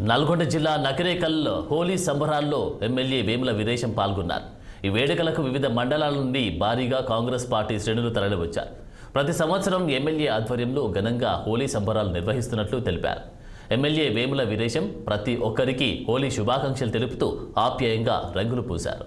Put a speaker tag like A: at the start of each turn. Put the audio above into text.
A: నల్గొండ జిల్లా నకిరేకల్ హోలీ సంబరాల్లో ఎమ్మెల్యే వేముల వీరేశం పాల్గొన్నారు. ఈ వేడుకలకు వివిధ మండలాల నుండి భారీగా కాంగ్రెస్ పార్టీ శ్రేణులు తరలివచ్చారు. ప్రతి సంవత్సరం ఎమ్మెల్యే ఆధ్వర్యంలో ఘనంగా హోలీ సంబరాలు నిర్వహిస్తున్నట్లు తెలిపారు. ఎమ్మెల్యే వేముల వీరేశం ప్రతి ఒక్కరికి హోలీ శుభాకాంక్షలు తెలుపుతూ ఆప్యాయంగా రంగులు పూశారు.